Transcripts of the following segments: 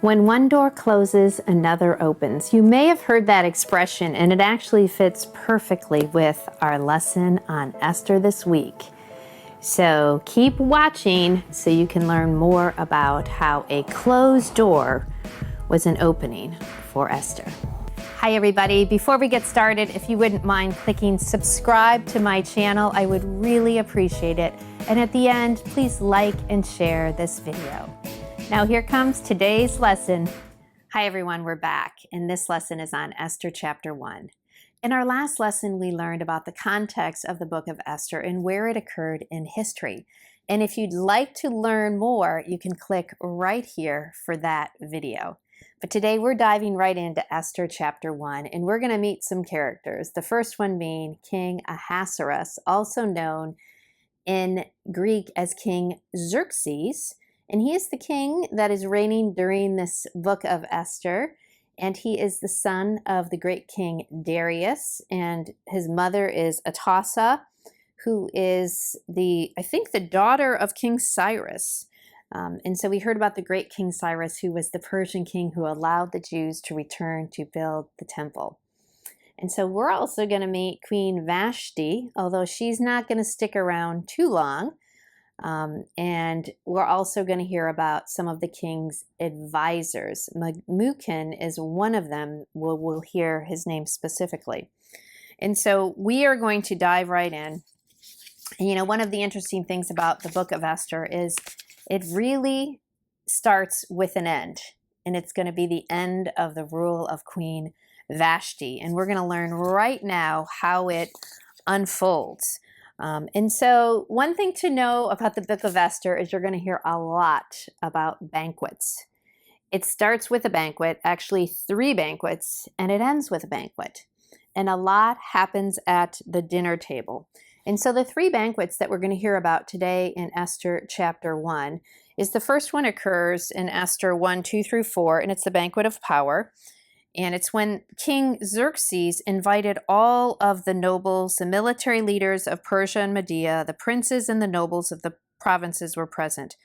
When one door closes, another opens. You may have heard that expression, and it actually fits perfectly with our lesson on Esther this week. So keep watching so you can learn more about how a closed door was an opening for Esther. Hi everybody, before we get started, if you wouldn't mind clicking subscribe to my channel, I would really appreciate it. And at the end, please like and share this video. Now here comes today's lesson. Hi everyone, we're back, and this lesson is on Esther chapter 1. In our last lesson, we learned about the context of the book of Esther and where it occurred in history. And if you'd like to learn more, you can click right here for that video. But today we're diving right into Esther chapter 1, and we're going to meet some characters. The first one being King Ahasuerus, also known in Greek as King Xerxes. And he is the king that is reigning during this book of Esther. And he is the son of the great king Darius. And his mother is Atassa, who is the daughter of King Cyrus. And so we heard about the great King Cyrus, who was the Persian king who allowed the Jews to return to build the temple. And so we're also going to meet Queen Vashti, although she's not going to stick around too long. And we're also going to hear about some of the king's advisors. Mukin is one of them. We'll hear his name specifically. And so we are going to dive right in. And one of the interesting things about the book of Esther is it really starts with an end. And it's going to be the end of the rule of Queen Vashti. And we're going to learn right now how it unfolds. And so one thing to know about the book of Esther is you're going to hear a lot about banquets. It starts with a banquet, actually 3 banquets, and it ends with a banquet. And a lot happens at the dinner table. And so the 3 banquets that we're going to hear about today in Esther chapter 1 is the first one occurs in Esther 1, 2 through 4, and it's the banquet of power. And it's when King Xerxes invited all of the nobles, the military leaders of Persia and Media, the princes and the nobles of the provinces were present.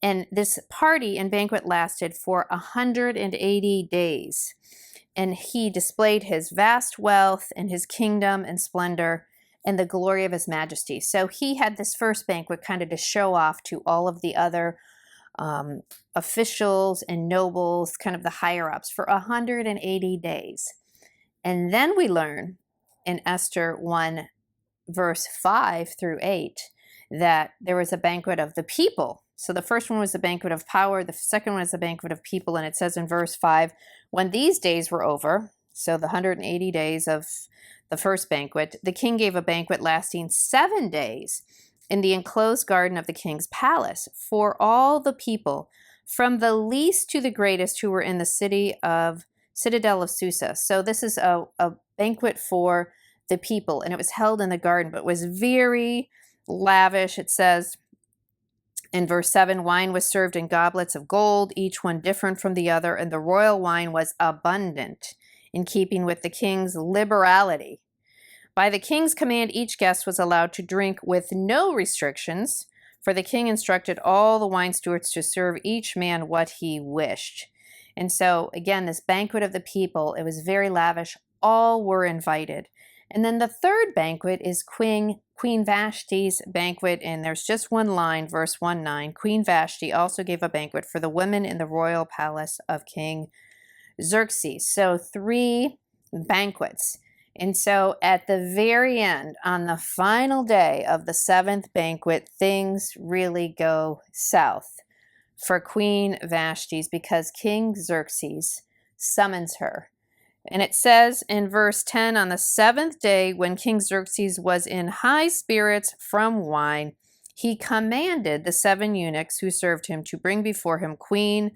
And this party and banquet lasted for 180 days. And he displayed his vast wealth and his kingdom and splendor and the glory of his majesty. So he had this first banquet kind of to show off to all of the other officials and nobles, kind of the higher-ups, for 180 days. And then we learn in Esther 1, verse 5 through 8, that there was a banquet of the people. So the first one was the banquet of power, the second one is the banquet of people, and it says in verse 5, when these days were over, so the 180 days of the first banquet, the king gave a banquet lasting 7 days in the enclosed garden of the king's palace for all the people, from the least to the greatest who were in the citadel of Susa. So this is a banquet for the people, and it was held in the garden, but was very lavish. It says in verse 7, wine was served in goblets of gold, each one different from the other, and the royal wine was abundant, in keeping with the king's liberality. By the king's command, each guest was allowed to drink with no restrictions, for the king instructed all the wine stewards to serve each man what he wished. And so, again, this banquet of the people, it was very lavish. All were invited. And then the third banquet is Queen Vashti's banquet, and there's just one line, verse 1-9. Queen Vashti also gave a banquet for the women in the royal palace of King Xerxes. So 3 banquets. And so at the very end, on the final day of the 7th banquet, things really go south for Queen Vashti's because King Xerxes summons her. And it says in verse 10, on the 7th day, when King Xerxes was in high spirits from wine, he commanded the 7 eunuchs who served him to bring before him Queen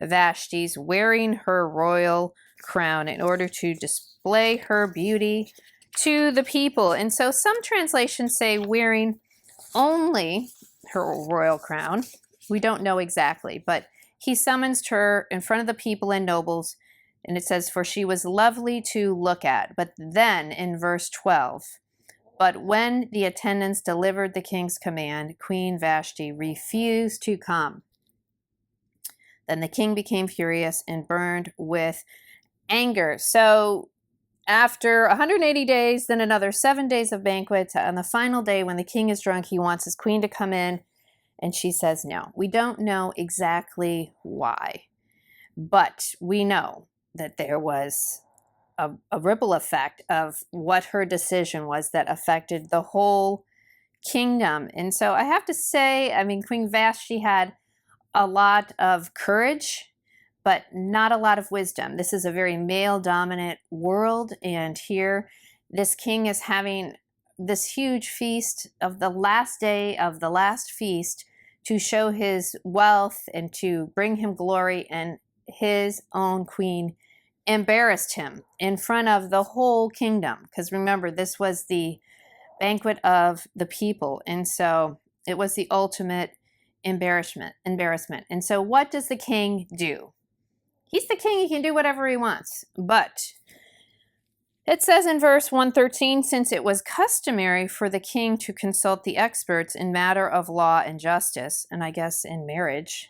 Vashti's wearing her royal crown in order to display her beauty to the people. And so some translations say wearing only her royal crown. We don't know exactly, but he summons her in front of the people and nobles, and it says, for she was lovely to look at. But then in verse 12, but when the attendants delivered the king's command, Queen Vashti refused to come. Then the king became furious and burned with anger. So after 180 days, then another 7 days of banquets. On the final day, when the king is drunk, he wants his queen to come in, and she says no. We don't know exactly why, but we know that there was a ripple effect of what her decision was that affected the whole kingdom. And so I have to say, I mean, Queen Vashti had a lot of courage, but not a lot of wisdom. This is a very male-dominant world, and here this king is having this huge feast of the last day of the last feast to show his wealth and to bring him glory, and his own queen embarrassed him in front of the whole kingdom. Because remember, this was the banquet of the people, and so it was the ultimate embarrassment. And so what does the king do? He's the king, he can do whatever he wants. But it says in verse 113, since it was customary for the king to consult the experts in matter of law and justice, and I guess in marriage,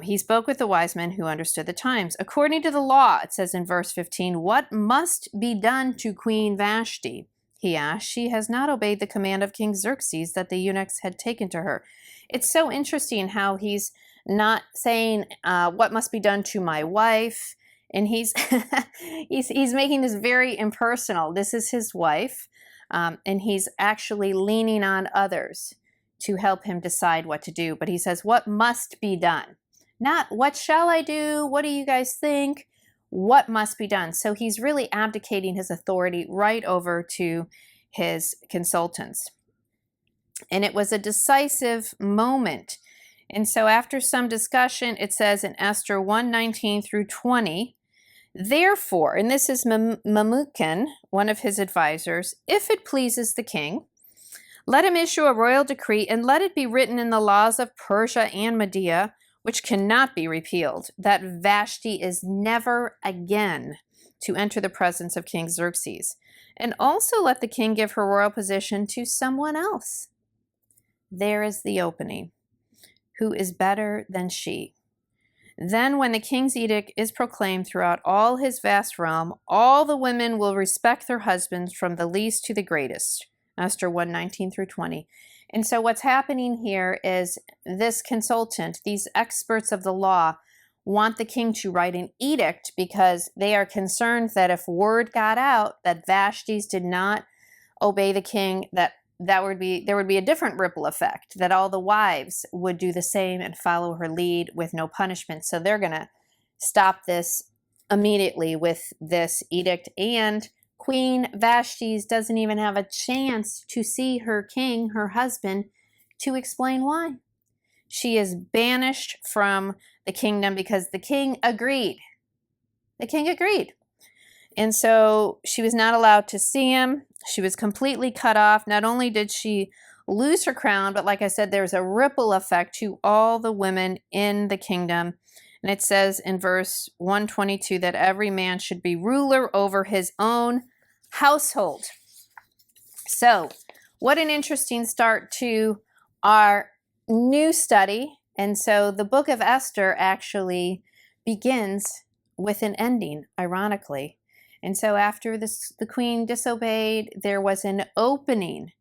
he spoke with the wise men who understood the times. According to the law, it says in verse 15, what must be done to Queen Vashti? He asked. She has not obeyed the command of King Xerxes that the eunuchs had taken to her. It's so interesting how he's not saying what must be done to my wife, and he's he's making this very impersonal. This is his wife, and he's actually leaning on others to help him decide what to do. But he says, what must be done? Not what shall I do? What do you guys think? What must be done? So he's really abdicating his authority right over to his consultants. And it was a decisive moment. And so after some discussion, it says in Esther 1:19 through 20, therefore, and this is Memucan, one of his advisors, if it pleases the king, let him issue a royal decree, and let it be written in the laws of Persia and Media, which cannot be repealed, that Vashti is never again to enter the presence of King Xerxes. And also let the king give her royal position to someone else. There is the opening. Who is better than she? Then when the king's edict is proclaimed throughout all his vast realm, all the women will respect their husbands from the least to the greatest. Esther 1:19 through 20. And so what's happening here is this consultant, these experts of the law, want the king to write an edict because they are concerned that if word got out that Vashti's did not obey the king, there would be a different ripple effect, that all the wives would do the same and follow her lead with no punishment. So they're going to stop this immediately with this edict. And Queen Vashti doesn't even have a chance to see her king, her husband, to explain why. She is banished from the kingdom because the king agreed. The king agreed. And so she was not allowed to see him. She was completely cut off. Not only did she lose her crown, but like I said, there's a ripple effect to all the women in the kingdom. And it says in verse 122 that every man should be ruler over his own household. So what an interesting start to our new study. And so the book of Esther actually begins with an ending, ironically. And so after the queen disobeyed, there was an opening.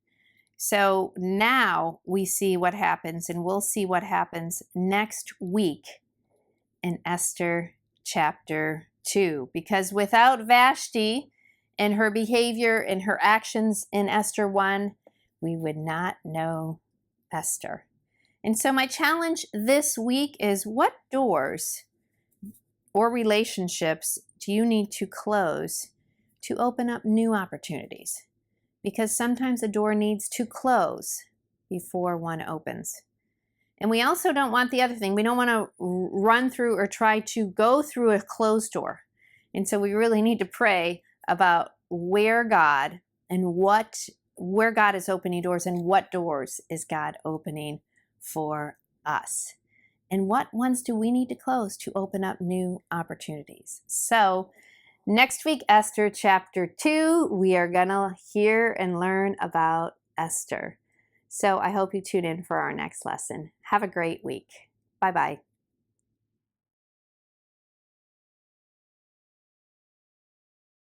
So now we see what happens, and we'll see what happens next week in Esther chapter 2. Because without Vashti and her behavior and her actions in Esther 1, we would not know Esther. And so my challenge this week is, what doors or relationships do you need to close to open up new opportunities? Because sometimes a door needs to close before one opens. And we also don't want the other thing. We don't want to run through or try to go through a closed door. And so we really need to pray about where God is opening doors, and what doors is God opening for us. And what ones do we need to close to open up new opportunities? So next week, Esther chapter 2, we are going to hear and learn about Esther. So I hope you tune in for our next lesson. Have a great week. Bye-bye.